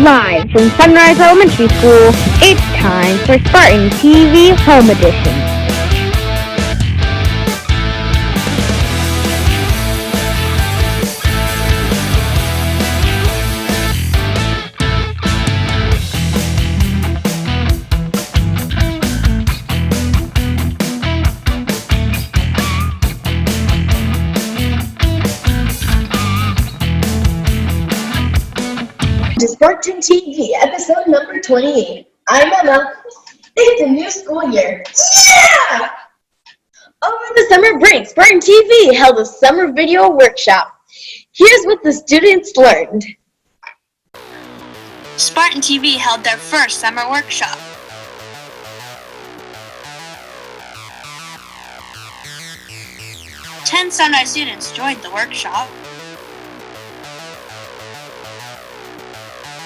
Live from Sunrise Elementary School, it's time for Spartan TV Home Edition. To Spartan TV, episode number 28. I'm Emma. It's a new school year. Yeah! Over the summer break, Spartan TV held a summer video workshop. Here's what the students learned. Spartan TV held their first summer workshop. Ten Sunrise students joined the workshop.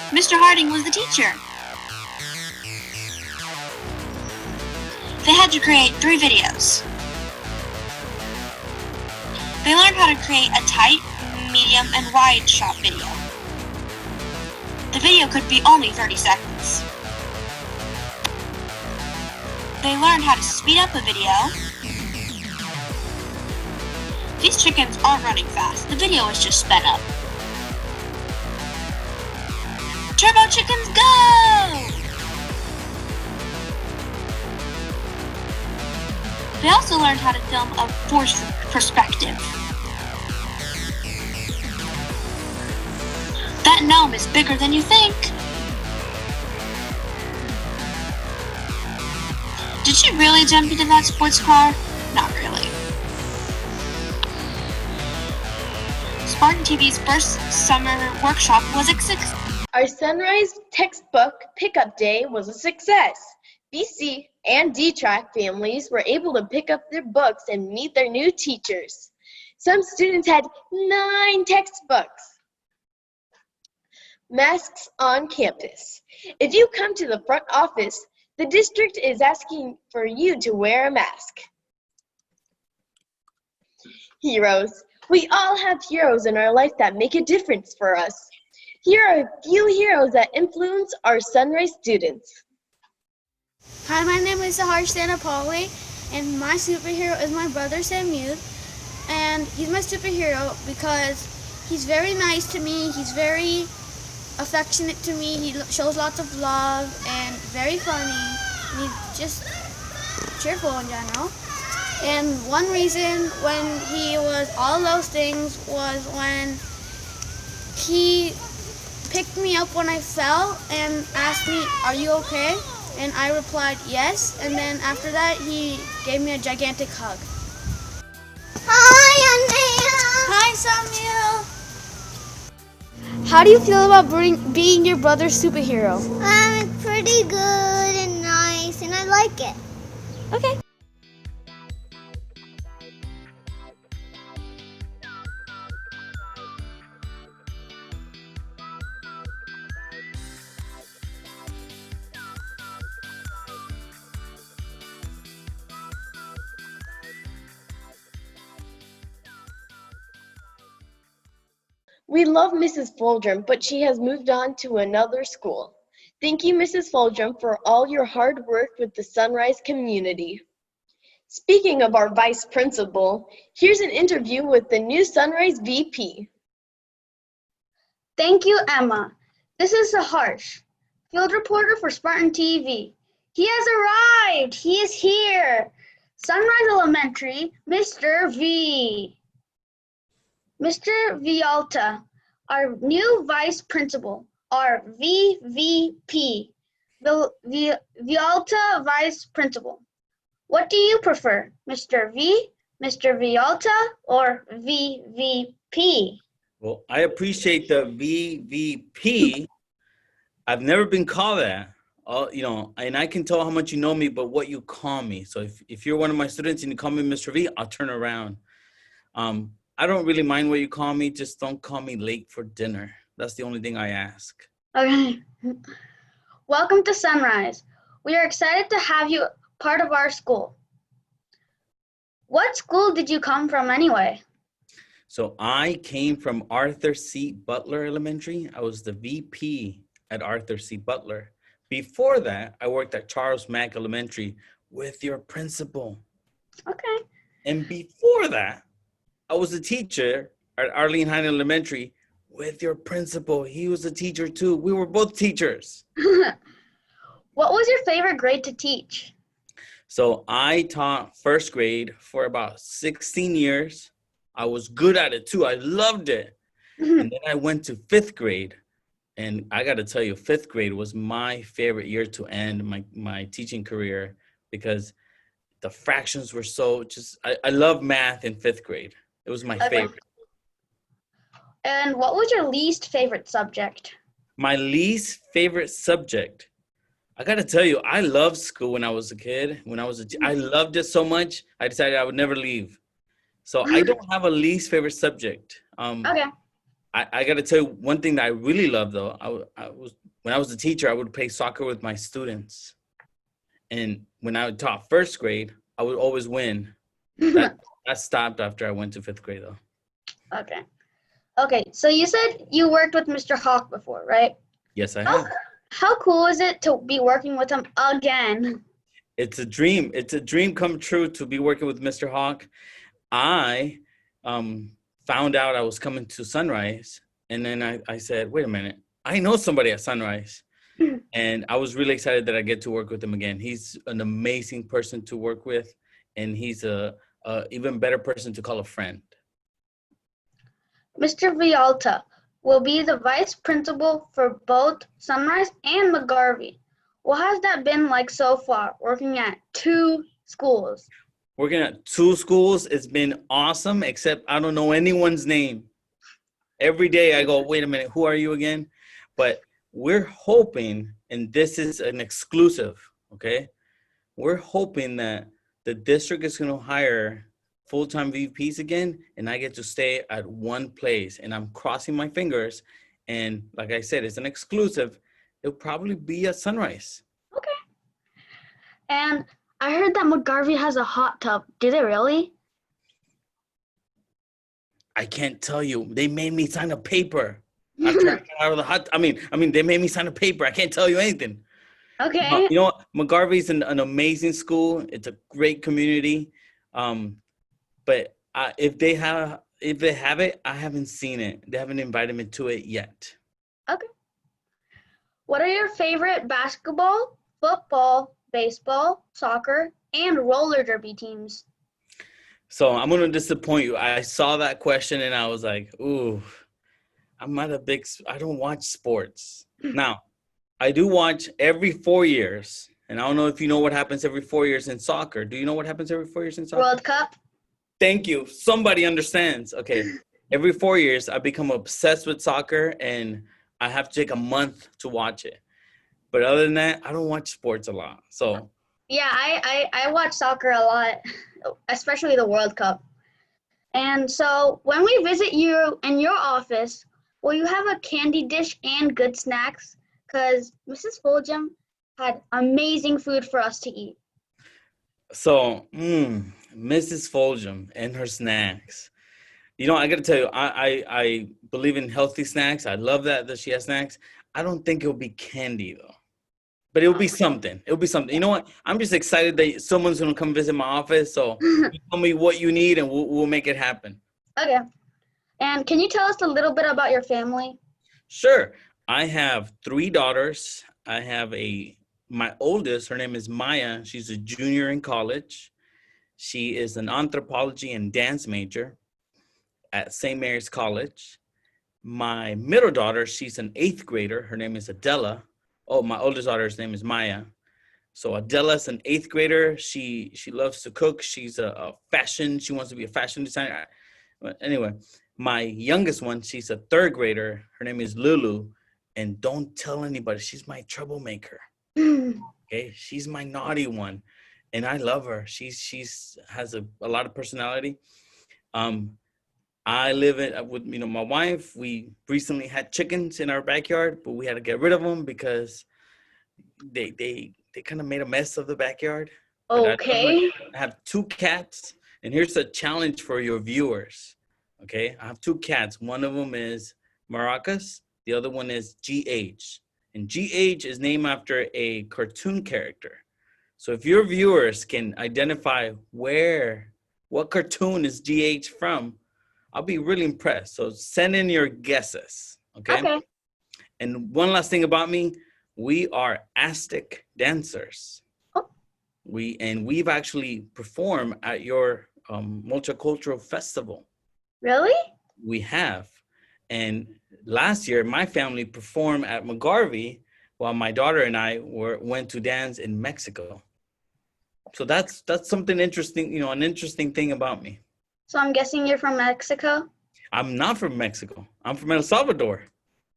Mr. Harding was the teacher. They had to create 3 videos. They learned how to create a tight, medium, and wide shot video. The video could be only 30 seconds. They learned how to speed up a video. These chickens aren't running fast. The video is just sped up. Turbo chickens, go! They also learned how to film a forced perspective. That gnome is bigger than you think. Did she really jump into that sports car? Not really. Spartan TV's first summer workshop was a success. Our Sunrise textbook pickup day was a success. BC and D-Track families were able to pick up their books and meet their new teachers. Some students had 9 textbooks. Masks on campus. If you come to the front office, the district is asking for you to wear a mask. Heroes. We all have heroes in our life that make a difference for us. Here are a few heroes that influence our Sunrise students. Hi, my name is Sunrsie and my superhero is my brother Samuel. And he's my superhero because he's very nice to me, he's very affectionate to me, he shows lots of love and very funny. And he's just cheerful in general. And one reason when he was all those things was when he picked me up when I fell and asked me, "Are you okay?" And I replied, "Yes." And then after that, he gave me a gigantic hug. Hi, Anaya. Hi, Samuel. How do you feel about being your brother's superhero? It's pretty good and nice, and I like it. Okay. We love Mrs. Fulgham, but she has moved on to another school. Thank you, Mrs. Fulgham, for all your hard work with the Sunrise community. Speaking of our vice principal, here's an interview with the new Sunrise VP. Thank you, Emma. This is Sunrsie, field reporter for Spartan TV. He has arrived. He is here. Sunrise Elementary, Mr. V. Mr. Vialta, our new vice principal, our VVP, Vialta vice principal. What do you prefer, Mr. V, Mr. Vialta, or VVP? Well, I appreciate the VVP. I've never been called that. And I can tell how much you know me, but what you call me. So if you're one of my students and you call me Mr. V, I'll turn around. I don't really mind what you call me. Just don't call me late for dinner. That's the only thing I ask. Okay. Welcome to Sunrise. We are excited to have you part of our school. What school did you come from anyway? So I came from Arthur C. Butler Elementary. I was the VP at Arthur C. Butler. Before that, I worked at Charles Mack Elementary with your principal. Okay. And before that, I was a teacher at Arlene Hine Elementary with your principal. He was a teacher too. We were both teachers. What was your favorite grade to teach? So I taught first grade for about 16 years. I was good at it too. I loved it. And then I went to fifth grade. And I got to tell you, fifth grade was my favorite year to end my teaching career because the fractions were so I love math in fifth grade. It was my favorite. And what was your least favorite subject? My least favorite subject. I got to tell you, I loved school when I was a kid. I loved it so much, I decided I would never leave. So I don't have a least favorite subject. Okay. I got to tell you one thing that I really love though. When I was a teacher, I would play soccer with my students. And when I taught first grade, I would always win. That stopped after I went to fifth grade though. Okay. Okay, so you said you worked with Mr. Hawk before, right? Yes, I have. How cool is it to be working with him again? It's a dream. It's a dream come true to be working with Mr. Hawk. I found out I was coming to Sunrise, and then I said, wait a minute, I know somebody at Sunrise. And I was really excited that I get to work with him again. He's an amazing person to work with, and he's a even better person to call a friend. Mr. Vialta will be the vice principal for both Sunrise and McGarvey. What has that been like so far, working at 2 schools? Working at 2 schools, it's been awesome, except I don't know anyone's name. Every day I go, wait a minute, who are you again? But we're hoping, and this is an exclusive, okay? We're hoping that the district is going to hire full-time VPs again, and I get to stay at one place. And I'm crossing my fingers. And like I said, it's an exclusive. It'll probably be at Sunrise. Okay. And I heard that McGarvey has a hot tub. Do they really? I can't tell you. They made me sign a paper. After I got out of the hot. I mean, they made me sign a paper. I can't tell you anything. Okay. You know what? McGarvey's an amazing school. It's a great community. But if they have it, I haven't seen it. They haven't invited me to it yet. Okay. What are your favorite basketball, football, baseball, soccer, and roller derby teams? So I'm going to disappoint you. I saw that question and I was like, ooh, I don't watch sports. Now, I do watch every 4 years. And I don't know if you know what happens every 4 years in soccer. Do you know what happens every 4 years in soccer? World Cup. Thank you. Somebody understands. Okay. Every 4 years, I become obsessed with soccer and I have to take a month to watch it. But other than that, I don't watch sports a lot. So Yeah, I watch soccer a lot, especially the World Cup. And so when we visit you in your office, will you have a candy dish and good snacks? Because Mrs. Fulgham had amazing food for us to eat. So, Mrs. Fulgham and her snacks. You know, I got to tell you, I believe in healthy snacks. I love that she has snacks. I don't think it'll be candy, though. But it'll be something. It'll be something. You know what? I'm just excited that someone's going to come visit my office. So, you tell me what you need, and we'll make it happen. Okay. And can you tell us a little bit about your family? Sure. I have 3 daughters. I have my oldest, her name is Maya. She's a junior in college. She is an anthropology and dance major at St. Mary's College. My middle daughter, she's an 8th grader. Her name is Adela. Oh, my oldest daughter's name is Maya. So Adela's an 8th grader. She loves to cook. She's a fashion. She wants to be a fashion designer. But anyway, my youngest one, she's a 3rd grader. Her name is Lulu. And don't tell anybody. She's my troublemaker. Okay, she's my naughty one, and I love her. She's has a lot of personality. I live with my wife. We recently had chickens in our backyard, but we had to get rid of them because they kind of made a mess of the backyard. Okay. I have 2 cats, and here's a challenge for your viewers. Okay, I have 2 cats. One of them is Maracas. The other one is GH. And GH is named after a cartoon character. So if your viewers can identify what cartoon is GH from, I'll be really impressed. So send in your guesses, okay? Okay. And one last thing about me, we are Aztec dancers. Oh. We've actually performed at your multicultural festival. Really? We have. And last year, my family performed at McGarvey while my daughter and I went to dance in Mexico. So that's something interesting, an interesting thing about me. So I'm guessing you're from Mexico? I'm not from Mexico. I'm from El Salvador.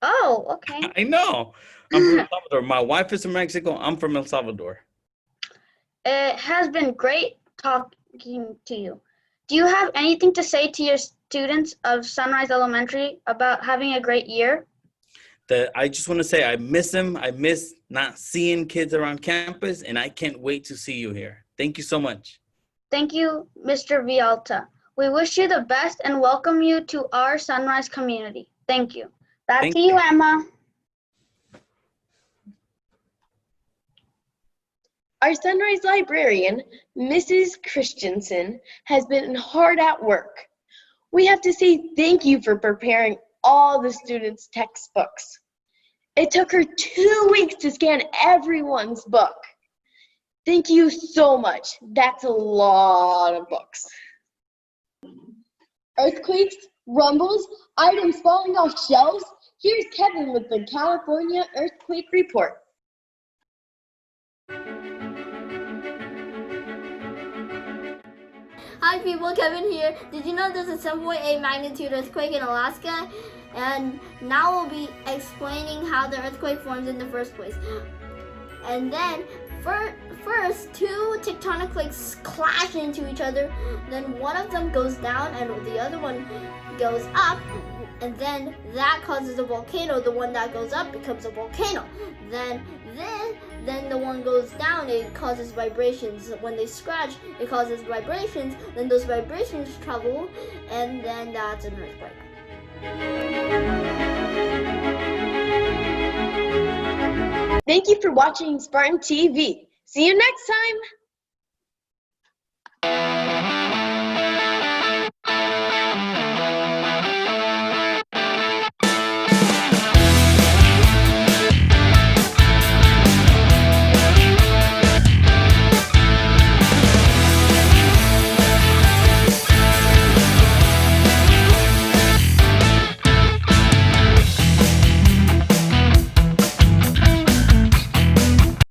Oh, okay. I know. I'm from El Salvador. My wife is from Mexico. I'm from El Salvador. It has been great talking to you. Do you have anything to say to your students of Sunrise Elementary about having a great year? I just want to say I miss them. I miss not seeing kids around campus, and I can't wait to see you here. Thank you so much. Thank you, Mr. Vialta. We wish you the best and welcome you to our Sunrise community. Thank you. Back to you, Emma. Our Sunrise librarian, Mrs. Christensen, has been hard at work. We have to say thank you for preparing all the students' textbooks. It took her 2 weeks to scan everyone's book. Thank you so much. That's a lot of books. Earthquakes, rumbles, items falling off shelves. Here's Kevin with the California Earthquake Report. Hi people, Kevin here. Did you know there's a 7.8 magnitude earthquake in Alaska? And now we'll be explaining how the earthquake forms in the first place. And then first, two tectonic plates clash into each other. Then one of them goes down and the other one goes up. And then that causes a volcano. The one that goes up becomes a volcano. Then the one goes down, it causes vibrations. When they scratch, it causes vibrations. Then those vibrations travel, and then that's an earthquake. Thank you for watching Spartan TV. See you next time.